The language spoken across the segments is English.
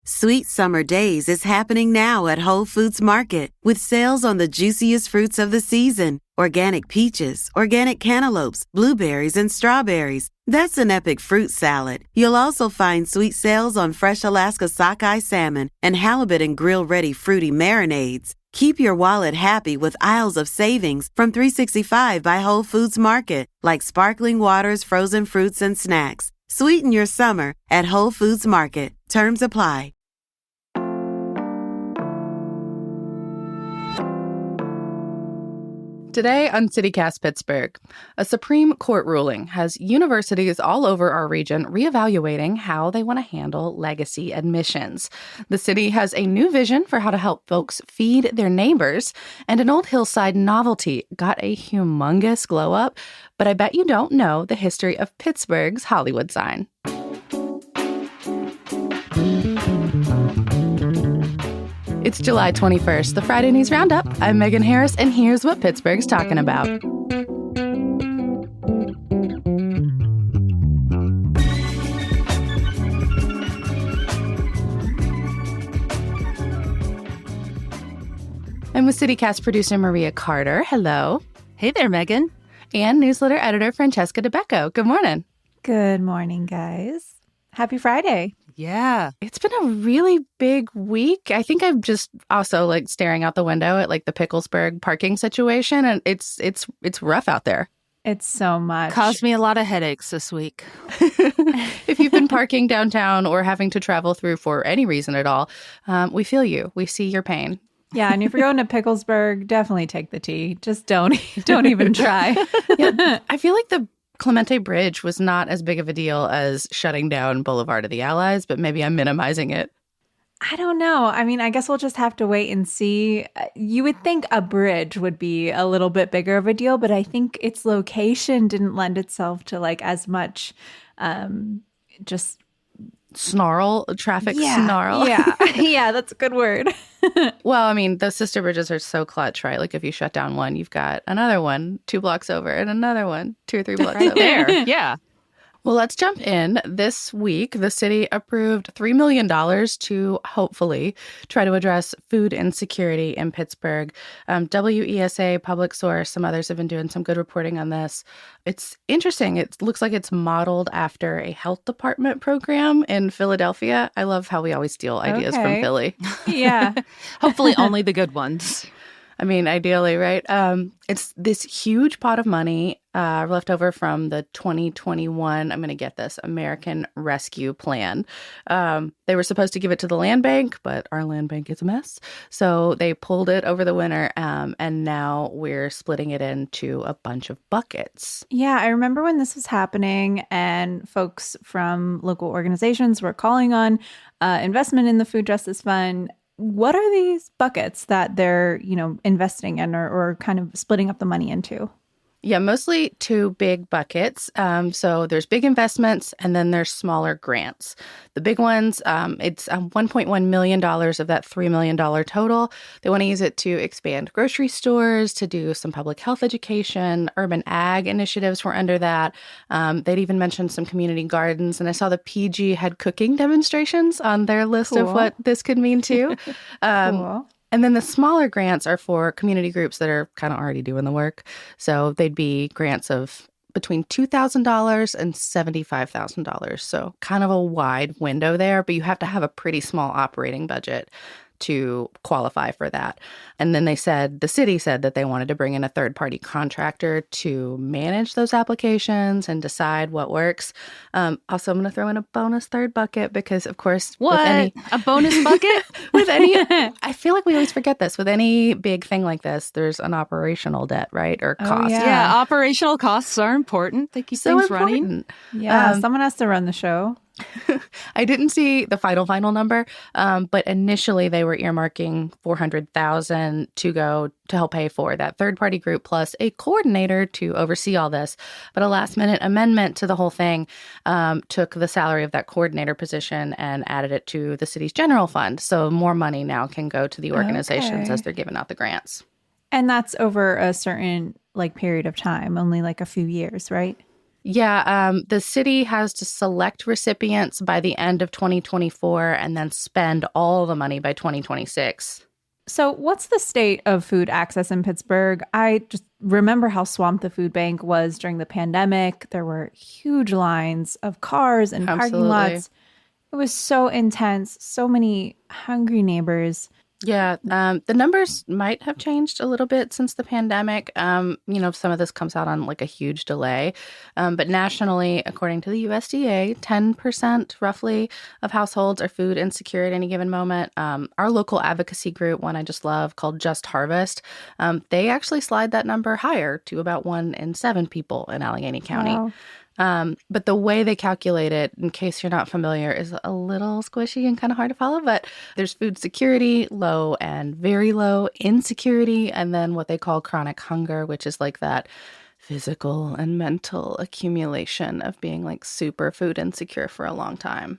Sweet Summer Days is happening now at Whole Foods Market with sales on the juiciest fruits of the season. Organic peaches, organic cantaloupes, blueberries, and strawberries. That's an epic fruit salad. You'll also find sweet sales on fresh Alaska sockeye salmon and halibut and grill-ready fruity marinades. Keep your wallet happy with aisles of savings from $3.65 by Whole Foods Market, like sparkling waters, frozen fruits, and snacks. Sweeten your summer at Whole Foods Market. Terms apply. Today on CityCast Pittsburgh, a Supreme Court ruling has universities all over our region reevaluating how they want to handle legacy admissions. The city has a new vision for how to help folks feed their neighbors, and an old hillside novelty got a humongous glow up, but I bet you don't know the history of Pittsburgh's Hollywood sign. It's July 21st, the Friday News Roundup. I'm Megan Harris, and here's what Pittsburgh's talking about. I'm with CityCast producer Maria Carter. Hello. Hey there, Megan. And newsletter editor Francesca DeBecco. Good morning. Good morning, guys. Happy Friday. Yeah. It's been a really big week. I think I'm just also staring out the window at the Picklesburg parking situation, and it's rough out there. It's so much. Caused me a lot of headaches this week. If you've been parking downtown or having to travel through for any reason at all, we feel you. We see your pain. Yeah, and if you're going to Picklesburg, definitely take the T. Just don't even try. Yeah, I feel like the Clemente Bridge was not as big of a deal as shutting down Boulevard of the Allies, but maybe I'm minimizing it. I don't know. I mean, I guess we'll just have to wait and see. You would think a bridge would be a little bit bigger of a deal, but I think its location didn't lend itself to as much just traffic snarl. Yeah. Yeah, that's a good word. Well, I mean, those sister bridges are so clutch, right? If you shut down one, you've got another one 2 blocks over and another one 2 or 3 blocks over. There. Yeah. Well, let's jump in. This week, the city approved $3 million to hopefully try to address food insecurity in Pittsburgh. WESA, Public Source, some others have been doing some good reporting on this. It's interesting. It looks like it's modeled after a health department program in Philadelphia. I love how we always steal ideas from Philly. Yeah. Hopefully only the good ones. I mean, ideally, right? It's this huge pot of money left over from the 2021, I'm going to get this, American Rescue Plan. They were supposed to give it to the land bank, but our land bank is a mess. So they pulled it over the winter, and now we're splitting it into a bunch of buckets. Yeah, I remember when this was happening and folks from local organizations were calling on investment in the Food Justice Fund. What are these buckets that they're, investing in or kind of splitting up the money into? Yeah, mostly 2 big buckets. So there's big investments and then there's smaller grants. The big ones, it's $1.1 million of that $3 million total. They want to use it to expand grocery stores, to do some public health education, urban ag initiatives were under that. They'd even mentioned some community gardens. And I saw the PG had cooking demonstrations on their list of what this could mean too. Cool. And then the smaller grants are for community groups that are kind of already doing the work. So they'd be grants of between $2,000 and $75,000. So kind of a wide window there, but you have to have a pretty small operating budget to qualify for that. And then the city said that they wanted to bring in a third-party contractor to manage those applications and decide what works. Also, I'm going to throw in a bonus third bucket because, of course, a bonus bucket? I feel like we always forget this. With any big thing like this, there's an operational debt, right? Or cost. Yeah, operational costs are important. They keep things running. Yeah, someone has to run the show. I didn't see the final number, but initially they were earmarking $400,000 to go to help pay for that third-party group plus a coordinator to oversee all this. But a last-minute amendment to the whole thing took the salary of that coordinator position and added it to the city's general fund. So more money now can go to the organizations as they're giving out the grants. And that's over a certain period of time, only a few years, right? Yeah, the city has to select recipients by the end of 2024 and then spend all the money by 2026. So what's the state of food access in Pittsburgh? I just remember how swamped the food bank was during the pandemic. There were huge lines of cars and parking lots. It was so intense, so many hungry neighbors. Yeah, the numbers might have changed a little bit since the pandemic. Some of this comes out on like a huge delay. But nationally, according to the USDA, 10% roughly of households are food insecure at any given moment. Our local advocacy group, one I just love called Just Harvest, they actually slide that number higher to about 1 in 7 people in Allegheny County. Wow. But the way they calculate it, in case you're not familiar, is a little squishy and kind of hard to follow. But there's food security, low and very low, insecurity, and then what they call chronic hunger, which is like that physical and mental accumulation of being like super food insecure for a long time.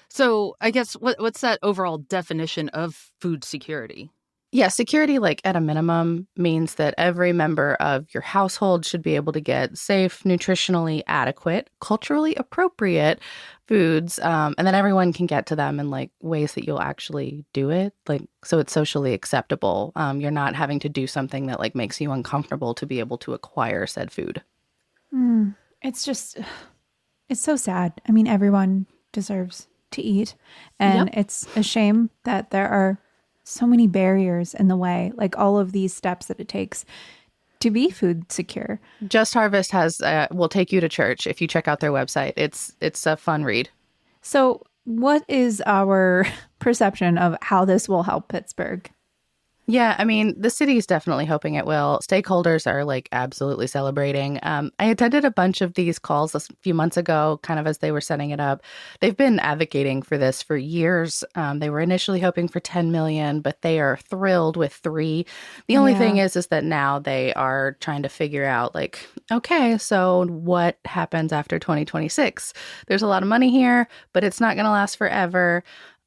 So I guess what's that overall definition of food security? Yeah, security, like at a minimum, means that every member of your household should be able to get safe, nutritionally adequate, culturally appropriate foods, and then everyone can get to them in like ways that you'll actually do it, like so it's socially acceptable. You're not having to do something that like makes you uncomfortable to be able to acquire said food. It's so sad. I mean, everyone deserves to eat, and It's a shame that there are so many barriers in the way, like all of these steps that it takes to be food secure. Just Harvest will take you to church if you check out their website. It's a fun read. So what is our perception of how this will help Pittsburgh? Yeah, I mean, the city is definitely hoping it will. Stakeholders are like absolutely celebrating. I attended a bunch of these calls a few months ago, kind of as they were setting it up. They've been advocating for this for years. They were initially hoping for 10 million, but they are thrilled with 3. The only thing is that now they are trying to figure out like, okay, so what happens after 2026? There's a lot of money here, but it's not going to last forever.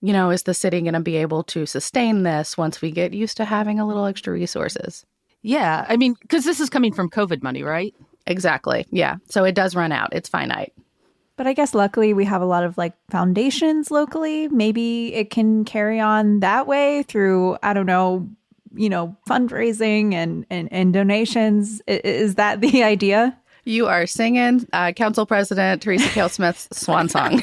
Is the city going to be able to sustain this once we get used to having a little extra resources? Yeah, I mean, because this is coming from COVID money, right? Exactly. Yeah. So it does run out. It's finite. But I guess luckily we have a lot of like foundations locally. Maybe it can carry on that way through, I don't know, fundraising and donations. Is that the idea? You are singing Council President Teresa Cale Smith's swan song.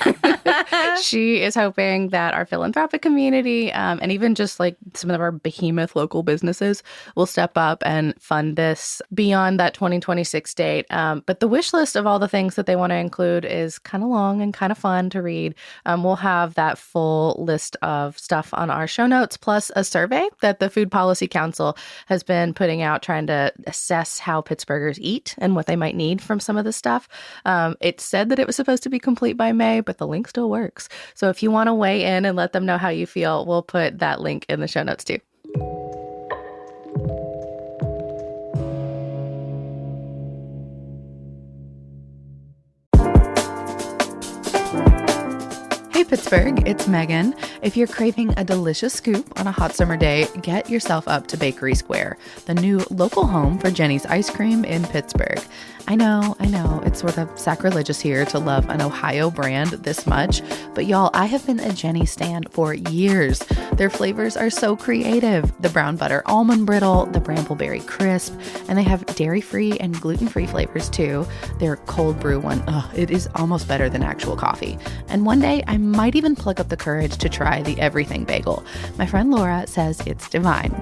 She is hoping that our philanthropic community and even just like some of our behemoth local businesses will step up and fund this beyond that 2026 date. But the wish list of all the things that they want to include is kind of long and kind of fun to read. We'll have that full list of stuff on our show notes, plus a survey that the Food Policy Council has been putting out, trying to assess how Pittsburghers eat and what they might need from some of this stuff. It said that it was supposed to be complete by May, but the link still works. So if you want to weigh in and let them know how you feel, we'll put that link in the show notes too. Hey Pittsburgh, it's Megan. If you're craving a delicious scoop on a hot summer day, get yourself up to Bakery Square, the new local home for Jenny's ice cream in Pittsburgh. I know, it's sort of sacrilegious here to love an Ohio brand this much, but y'all, I have been a Jenny's stan for years. Their flavors are so creative. The brown butter almond brittle, the brambleberry crisp, and they have dairy-free and gluten-free flavors too. Their cold brew one, it is almost better than actual coffee. And one day, I might even pluck up the courage to try the everything bagel. My friend Laura says it's divine.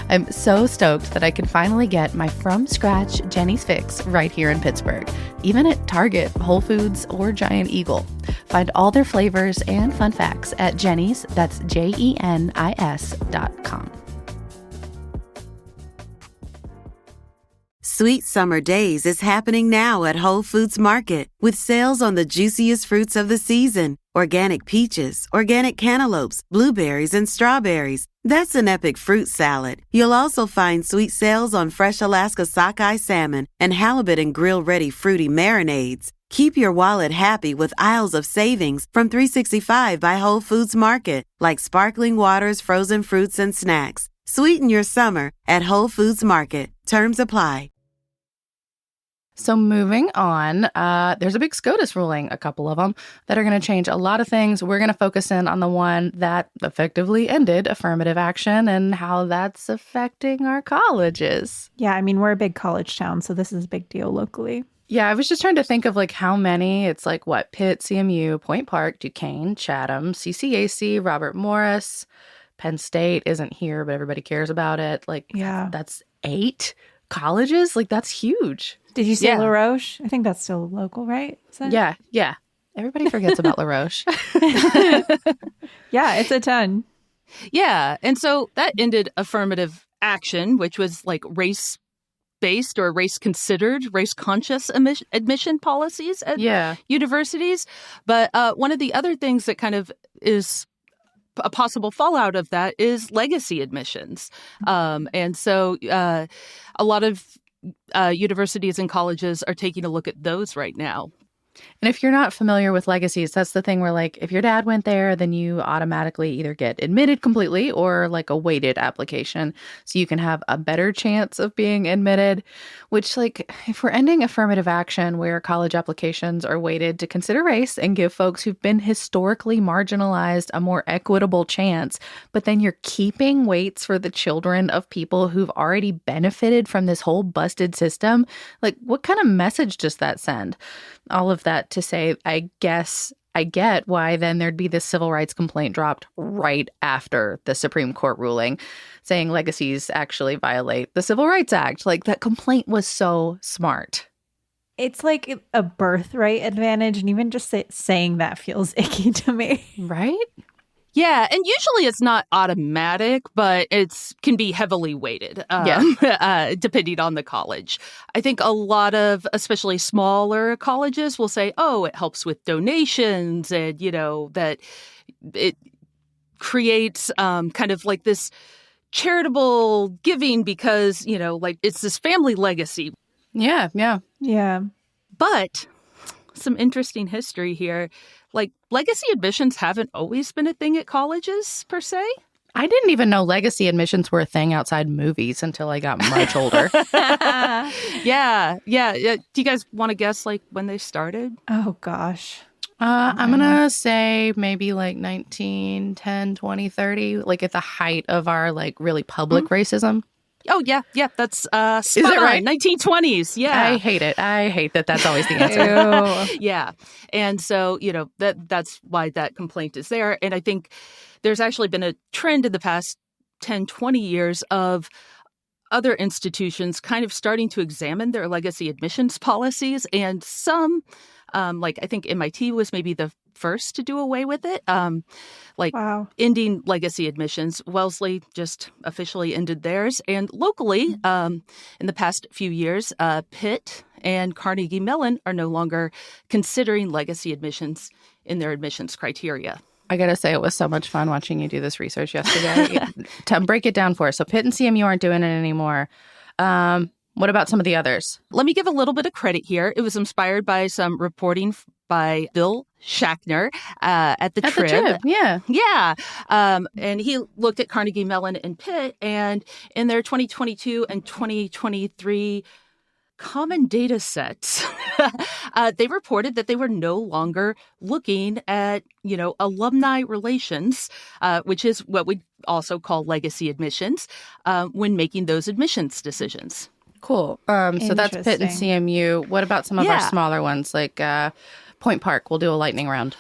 I'm so stoked that I can finally get my from-scratch Jenny's fix right here in Pittsburgh, even at Target, Whole Foods, or Giant Eagle. Find all their flavors and fun facts at Jenny's, that's JENIS.com. Sweet Summer Days is happening now at Whole Foods Market with sales on the juiciest fruits of the season. Organic peaches, organic cantaloupes, blueberries, and strawberries. That's an epic fruit salad. You'll also find sweet sales on fresh Alaska sockeye salmon and halibut and grill-ready fruity marinades. Keep your wallet happy with aisles of savings from $3.65 by Whole Foods Market, like sparkling waters, frozen fruits, and snacks. Sweeten your summer at Whole Foods Market. Terms apply. So moving on, there's a big SCOTUS ruling, a couple of them, that are going to change a lot of things. We're going to focus in on the one that effectively ended affirmative action and how that's affecting our colleges. Yeah, I mean, we're a big college town, so this is a big deal locally. Yeah, I was just trying to think of like how many. It's like what? Pitt, CMU, Point Park, Duquesne, Chatham, CCAC, Robert Morris, Penn State isn't here, but everybody cares about it. Like, Yeah. that's 8 colleges. Like, that's huge. Did you say Yeah. La Roche? I think that's still local, right? Is that- Yeah. Everybody forgets about La Roche. Yeah, it's a ton. Yeah. And so that ended affirmative action, which was like race-based or race-considered, race-conscious admission policies at universities. But one of the other things that kind of is a possible fallout of that is legacy admissions. And so a lot of universities and colleges are taking a look at those right now. And if you're not familiar with legacies, that's the thing where, like, if your dad went there, then you automatically either get admitted completely or like a weighted application. So you can have a better chance of being admitted, which, like, if we're ending affirmative action where college applications are weighted to consider race and give folks who've been historically marginalized a more equitable chance, but then you're keeping weights for the children of people who've already benefited from this whole busted system, like, what kind of message does that send? All of that to say, I guess I get why then there'd be this civil rights complaint dropped right after the Supreme Court ruling saying legacies actually violate the Civil Rights Act. Like, that complaint was so smart. It's like a birthright advantage, and even just saying that feels icky to me. Right? Yeah, and usually it's not automatic, but it's can be heavily weighted, depending on the college. I think a lot of, especially smaller colleges, will say, "Oh, it helps with donations," and that it creates kind of like this charitable giving because like it's this family legacy. Yeah. But some interesting history here. Like, legacy admissions haven't always been a thing at colleges, per se. I didn't even know legacy admissions were a thing outside movies until I got much older. Yeah. Do you guys want to guess, like, when they started? Oh, gosh. I'm going to say maybe like 1910, 20, 30, like at the height of our, like, really public racism. Oh, yeah, that's spot Is it on. right? 1920s, yeah. I hate it. I hate that that's always the answer. Yeah. And so, that's why that complaint is there. And I think there's actually been a trend in the past 10, 20 years of other institutions kind of starting to examine their legacy admissions policies. And some, like I think MIT was maybe the first to do away with it. Wow. Ending legacy admissions. Wellesley just officially ended theirs. And locally, in the past few years, Pitt and Carnegie Mellon are no longer considering legacy admissions in their admissions criteria. I got to say, it was so much fun watching you do this research yesterday. To break it down for us. So Pitt and CMU aren't doing it anymore. What about some of the others? Let me give a little bit of credit here. It was inspired by some reporting by Bill Shackner at the Trib. Yeah. And he looked at Carnegie Mellon and Pitt, and in their 2022 and 2023 common data sets, they reported that they were no longer looking at, alumni relations, which is what we also call legacy admissions, when making those admissions decisions. Cool. So that's Pitt and CMU. What about some of our smaller ones, like Point Park? We'll do a lightning round.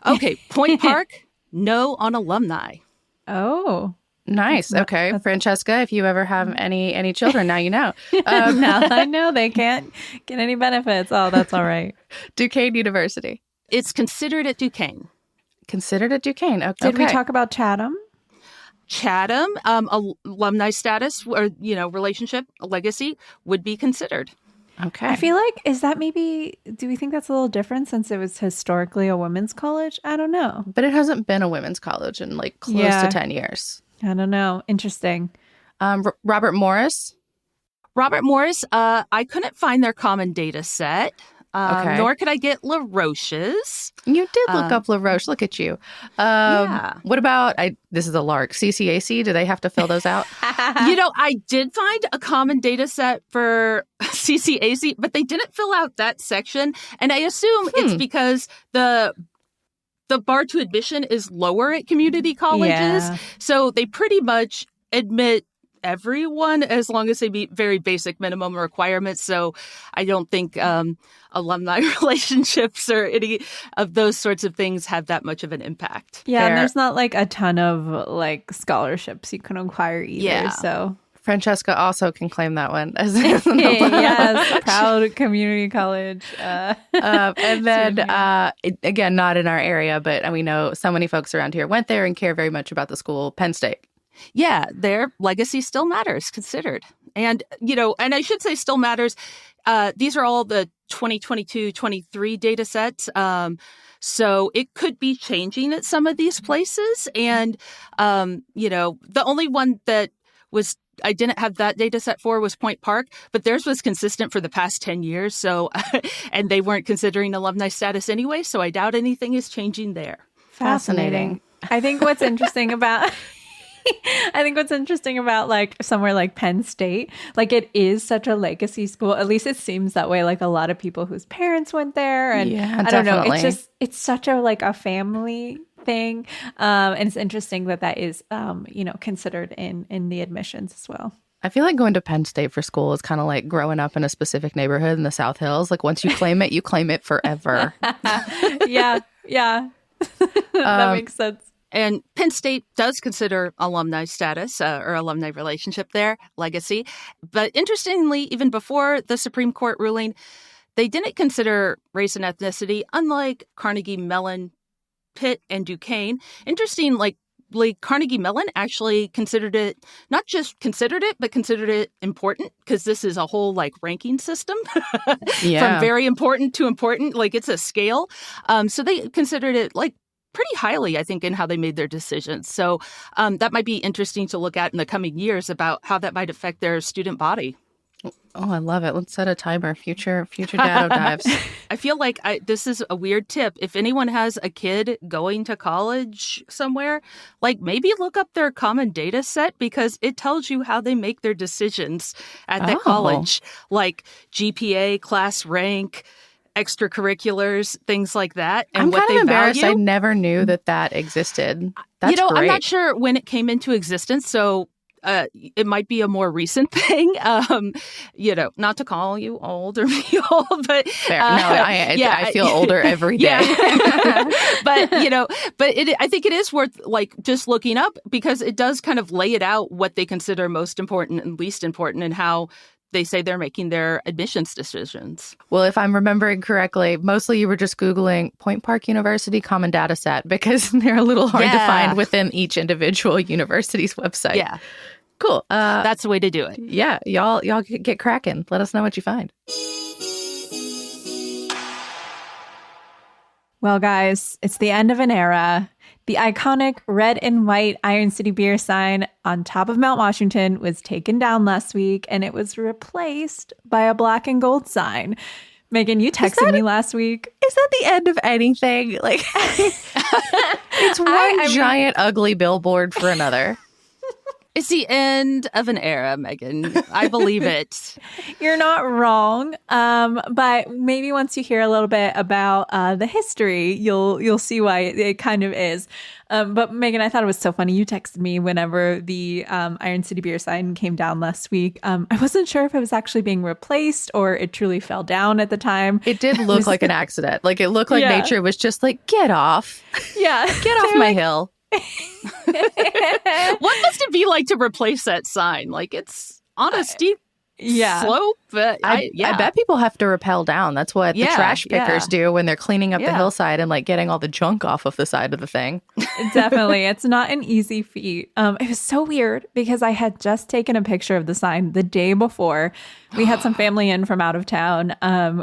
Okay, Point Park, no on alumni. Oh. Nice. Okay. Francesca, if you ever have any children, now you know. Now I know they can't get any benefits. Oh, that's all right. Duquesne University. It's considered at Duquesne. Considered at Duquesne. Okay. Did we talk about Chatham? Chatham, alumni status or, relationship, legacy would be considered. Okay. I feel like, do we think that's a little different since it was historically a women's college? I don't know. But it hasn't been a women's college in like close to 10 years. I don't know. Interesting. Robert Morris. Robert Morris, I couldn't find their common data set. Nor could I get La Roche's. You did look up La Roche. Look at you. What about, this is a lark, CCAC? Do they have to fill those out? I did find a common data set for CCAC, but they didn't fill out that section. And I assume it's because the bar to admission is lower at community colleges. Yeah. So they pretty much admit everyone as long as they meet very basic minimum requirements. So I don't think alumni relationships or any of those sorts of things have that much of an impact. Yeah, and there's not like a ton of like scholarships you can acquire either. Yeah. So Francesca also can claim that one as yes, proud community college. And then again, not in our area, but we know so many folks around here went there and care very much about the school, Penn State. Yeah, their legacy still matters, considered. And, and I should say still matters. These are all the 2022-23 data sets. So it could be changing at some of these places. And, the only one that I didn't have that data set for was Point Park, but theirs was consistent for the past 10 years. So, and they weren't considering alumni status anyway. So I doubt anything is changing there. Fascinating. I think what's interesting about like somewhere like Penn State, like it is such a legacy school. At least it seems that way. Like a lot of people whose parents went there, and I don't know. It's such a like a family thing, and it's interesting that is considered in the admissions as well. I feel like going to Penn State for school is kind of like growing up in a specific neighborhood in the South Hills. Like once you claim it forever. Yeah. That makes sense. And Penn State does consider alumni status or alumni relationship their legacy. But interestingly, even before the Supreme Court ruling, they didn't consider race and ethnicity, unlike Carnegie Mellon, Pitt, and Duquesne. Interesting, like Carnegie Mellon actually not just considered it, but considered it important, because this is a whole like ranking system from very important to important. Like it's a scale. So they considered it like pretty highly, I think, in how they made their decisions. So that might be interesting to look at in the coming years about how that might affect their student body. Oh, I love it. Let's set a timer. Future data dives. I feel like this is a weird tip. If anyone has a kid going to college somewhere, like maybe look up their common data set, because it tells you how they make their decisions at that college, like GPA, class rank, extracurriculars, things like that, and I'm what kind they of embarrassed. value. I never knew that existed. That's great. I'm not sure when it came into existence, so it might be a more recent thing. Not to call you old or me old, but I feel older every day. But I think it is worth like just looking up, because it does kind of lay it out what they consider most important and least important, and how they say they're making their admissions decisions. Well, if I'm remembering correctly, mostly you were just Googling Point Park University Common Data Set, because they're a little hard to find within each individual university's website. Yeah. Cool. That's the way to do it. Yeah. Y'all get cracking. Let us know what you find. Well, guys, it's the end of an era. The iconic red and white Iron City beer sign on top of Mount Washington was taken down last week, and it was replaced by a black and gold sign. Megan, you texted me last week. Is that the end of anything? Like, it's one giant ugly billboard for another. It's the end of an era, Megan. I believe it. You're not wrong. But maybe once you hear a little bit about the history, you'll see why it kind of is. But Megan, I thought it was so funny. You texted me whenever the Iron City beer sign came down last week. I wasn't sure if it was actually being replaced or it truly fell down at the time. It did look like an accident. Like it looked like nature was just like, get off. Yeah. Get off my hill. What must it be like to replace that sign? Like it's on a steep slope. But I bet people have to rappel down. That's what the trash pickers do when they're cleaning up the hillside and like getting all the junk off of the side of the thing. Definitely. It's not an easy feat. It was so weird because I had just taken a picture of the sign the day before. We had some family in from out of town.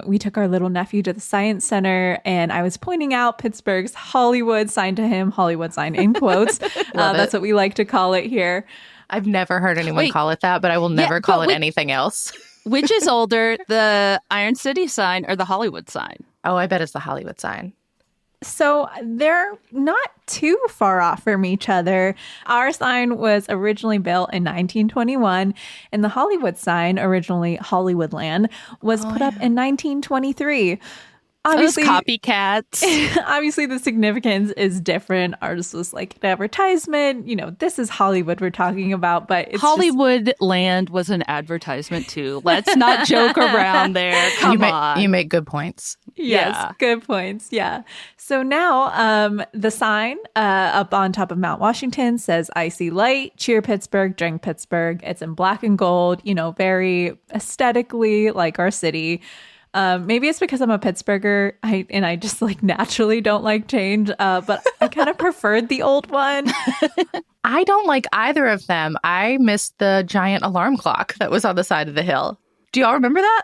We took our little nephew to the science center, and I was pointing out Pittsburgh's Hollywood sign to him, Hollywood sign in quotes. That's what we like to call it here. I've never heard anyone call it that, but I will never call it anything else. Which is older, the Iron City sign or the Hollywood sign? Oh, I bet it's the Hollywood sign. So they're not too far off from each other. Our sign was originally built in 1921, and the Hollywood sign, originally Hollywoodland, was put up in 1923. Obviously, those copycats. Obviously, the significance is different. Ours was like an advertisement. You know, this is Hollywood we're talking about, but it's Hollywood Land was an advertisement too. Let's not joke around there. Come on. You make good points. Yes, good points. Yeah. So now the sign up on top of Mount Washington says "Icy Light, cheer Pittsburgh, drink Pittsburgh." It's in black and gold, you know, very aesthetically like our city. Maybe it's because I'm a Pittsburgher and I just like naturally don't like change, but I kind of preferred the old one. I don't like either of them. I missed the giant alarm clock that was on the side of the hill. Do y'all remember that?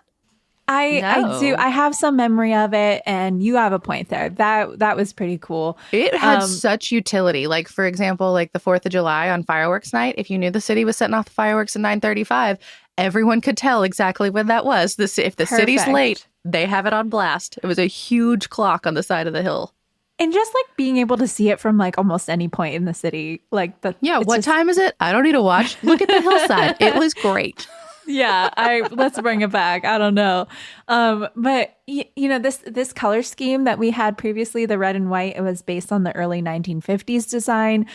I do. I have some memory of it, and you have a point there. That was pretty cool. It had such utility. Like, for example, like the 4th of July on fireworks night, if you knew the city was setting off the fireworks at 9:35, everyone could tell exactly when that was. If the city's late, they have it on blast. It was a huge clock on the side of the hill. And just like being able to see it from like almost any point in the city. Like what time is it? I don't need to watch. Look at the hillside. It was great. Yeah, let's bring it back. I don't know. But you know, this color scheme that we had previously, the red and white, it was based on the early 1950s design.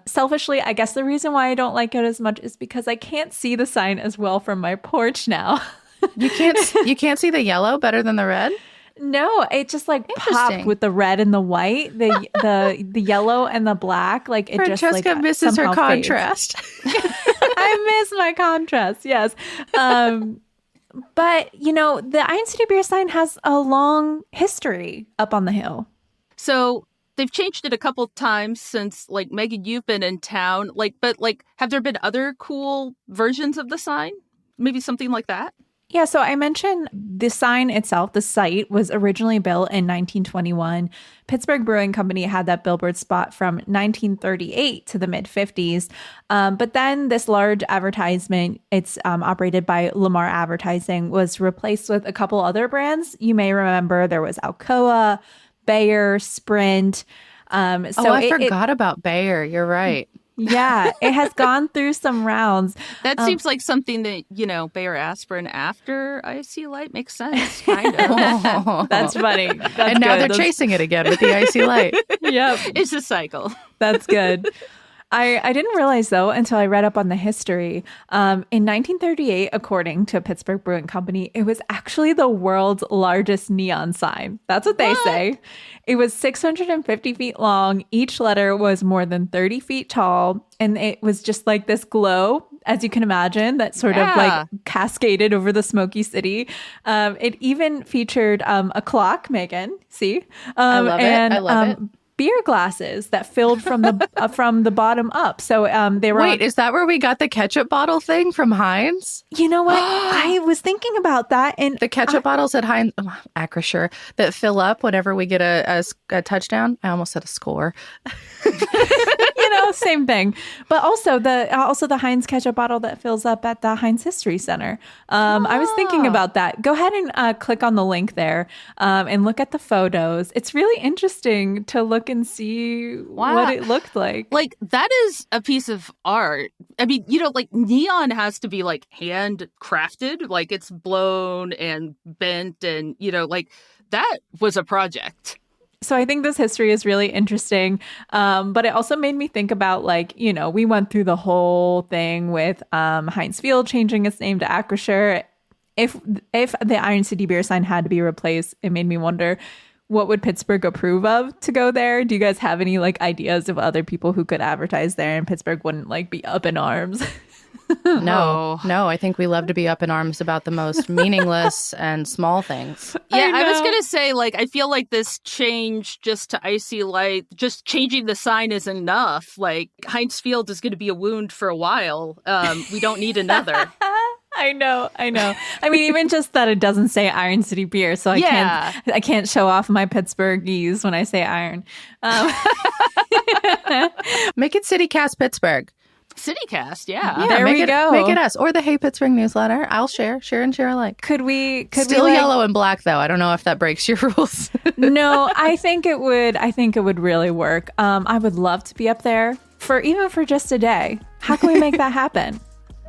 Selfishly, I guess the reason why I don't like it as much is because I can't see the sign as well from my porch now. You can't see the yellow better than the red? No, it just like popped with the red and the white, the yellow and the black. Like it Francesca just like misses her contrast. I miss my contrast. Yes. But you know, the Iron City Beer sign has a long history up on the hill. So they've changed it a couple times since, like, Megan, you've been in town. But have there been other cool versions of the sign? Maybe something like that? Yeah, so I mentioned the sign itself, the cite, was originally built in 1921. Pittsburgh Brewing Company had that billboard spot from 1938 to the mid-50s. But then this large advertisement, it's operated by Lamar Advertising, was replaced with a couple other brands. You may remember there was Alcoa, Bayer, Sprint. I forgot about Bayer. You're right. Yeah, it has gone through some rounds. That seems like something that, you know, Bayer aspirin after Icy Light makes sense, kind of. That's funny. And now they're chasing it again with the Icy Light. Yep. It's a cycle. That's good. I didn't realize, though, until I read up on the history. In 1938, according to Pittsburgh Brewing Company, it was actually the world's largest neon sign. That's what they say. It was 650 feet long. Each letter was more than 30 feet tall. And it was just like this glow, as you can imagine, that sort of like cascaded over the smoky city. It even featured a clock, Megan. See? I love it. I love it. Beer glasses that filled from the from the bottom up. So they were. Wait, is that where we got the ketchup bottle thing from Heinz? You know what? I was thinking about that, and the ketchup bottles at Heinz, Acrisure, that fill up whenever we get a touchdown. I almost said a score. You know, same thing. But also the Heinz ketchup bottle that fills up at the Heinz History Center. I was thinking about that. Go ahead and click on the link there and look at the photos. It's really interesting to look and see what it looked like. Like, that is a piece of art. I mean, you know, like, neon has to be like handcrafted, like it's blown and bent, and, you know, like, that was a project. So I think this history is really interesting, but it also made me think about, like, you know, we went through the whole thing with Heinz Field changing its name to Acrisure. If the Iron City Beer sign had to be replaced, it made me wonder, what would Pittsburgh approve of to go there? Do you guys have any like ideas of other people who could advertise there and Pittsburgh wouldn't like be up in arms? No, I think we love to be up in arms about the most meaningless and small things. Yeah, I was going to say, like, I feel like this change just to Icy Light, just changing the sign is enough. Like, Heinz Field is going to be a wound for a while. We don't need another. I know. I mean, even just that it doesn't say Iron City Beer, so I can't show off my Pittsburghese when I say iron. Make it City Cast Pittsburgh. CityCast, yeah. Yeah, there we go. Make it us. Or the Hey Pittsburgh newsletter. I'll share and share alike. Could we Still yellow and black, though. I don't know if that breaks your rules. No, I think it would really work. I would love to be up there for just a day. How can we make that happen?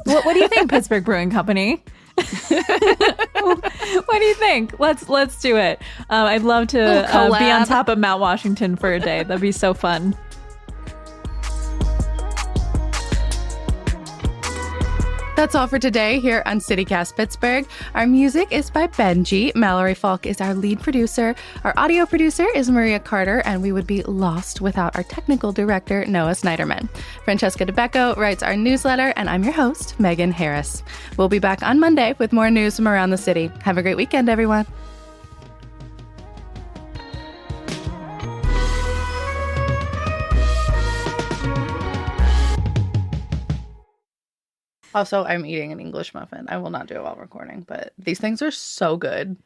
What do you think, Pittsburgh Brewing Company? What do you think? Let's do it. I'd love to be on top of Mount Washington for a day. That'd be so fun. That's all for today here on CityCast Pittsburgh. Our music is by Benji. Mallory Falk is our lead producer. Our audio producer is Maria Carter, and we would be lost without our technical director, Noah Snyderman. Francesca DeBecco writes our newsletter, and I'm your host, Megan Harris. We'll be back on Monday with more news from around the city. Have a great weekend, everyone. Also, I'm eating an English muffin. I will not do it while recording, but these things are so good.